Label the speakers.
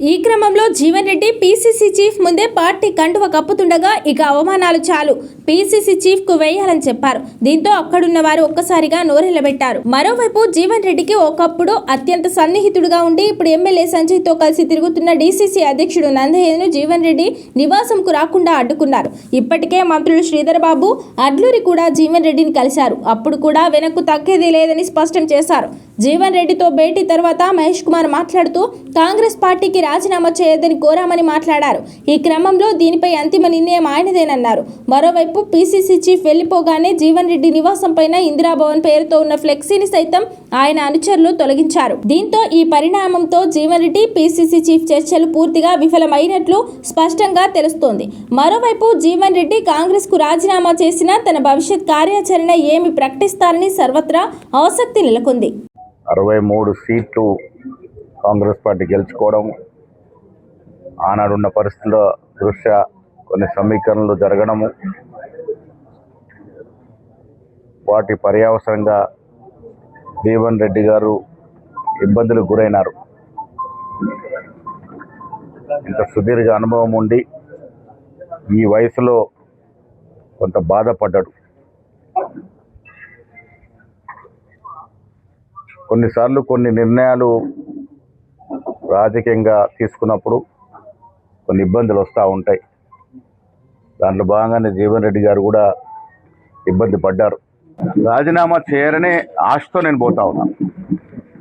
Speaker 1: ఈ క్రమంలో Jeevan Reddy PCC chief ముందే పార్టీ కండువ కప్పుతుండగా ఇక అవమానాలు చాలు పీసీసీ చీఫ్ కు వేయాలని చెప్పారు. దీంతో అక్కడున్న వారు ఒక్కసారిగా నోరెళ్లబెట్టారు. మరోవైపు జీవన్ రెడ్డికి ఒకప్పుడు అత్యంత సన్నిహితుడుగా ఉండి ఇప్పుడు ఎమ్మెల్యే సంజయ్ తో కలిసి తిరుగుతున్న డీసీసీ అధ్యక్షుడు నందయ్యను జీవన్ రెడ్డి నివాసంకు రాకుండా అడ్డుకున్నారు. ఇప్పటికే మంత్రులు శ్రీధర్ బాబు, అడ్లూరి కూడా జీవన్ రెడ్డిని కలిశారు. అప్పుడు కూడా వెనక్కు తగ్గేది లేదని స్పష్టం చేశారు. జీవన్ రెడ్డితో భేటీ తర్వాత మహేష్ కుమార్ మాట్లాడుతూ కాంగ్రెస్ పార్టీకి రాజీనామా చేయొద్దని కోరామని మాట్లాడారు. ఈ క్రమంలో దీనిపై అంతిమ నిర్ణయం ఆయనదేనన్నారు. మరోవైపు పీసీసీ చీఫ్ వెళ్లిపోగానే జీవన్ రెడ్డి నివాసం పైన ఇందిరాభవన్ పేరుతో ఉన్న ఫ్లెక్సీని సైతం ఆయన అనుచరులు తొలగించారు. దీంతో ఈ పరిణామంతో జీవన్ రెడ్డి పీసీసీ చీఫ్ చర్చలు పూర్తిగా విఫలమైనట్లు స్పష్టంగా తెలుస్తోంది. మరోవైపు జీవన్ రెడ్డి కాంగ్రెస్ కు రాజీనామా చేసినా తన భవిష్యత్ కార్యాచరణ ఏమి ప్రకటిస్తారని సర్వత్రా ఆసక్తి నెలకొంది.
Speaker 2: 63 సీట్లు కాంగ్రెస్ పార్టీ గెలుచుకోవడం, ఆనాడున్న పరిస్థితుల దృష్ట్యా కొన్ని సమీకరణలు జరగడము, వాటి పర్యవసరంగా జీవన్ రెడ్డి గారు ఇబ్బందులకు గురైనారు. ఇంత సుదీర్ఘ అనుభవం ఉండి ఈ వయసులో కొంత బాధపడ్డాడు. కొన్నిసార్లు కొన్ని నిర్ణయాలు రాజకీయంగా తీసుకున్నప్పుడు కొన్ని ఇబ్బందులు వస్తూ ఉంటాయి. దాంట్లో భాగంగానే జీవన్ రెడ్డి గారు కూడా ఇబ్బంది పడ్డారు. రాజీనామా చేయరనే ఆశతో నేను పోతా ఉన్నా.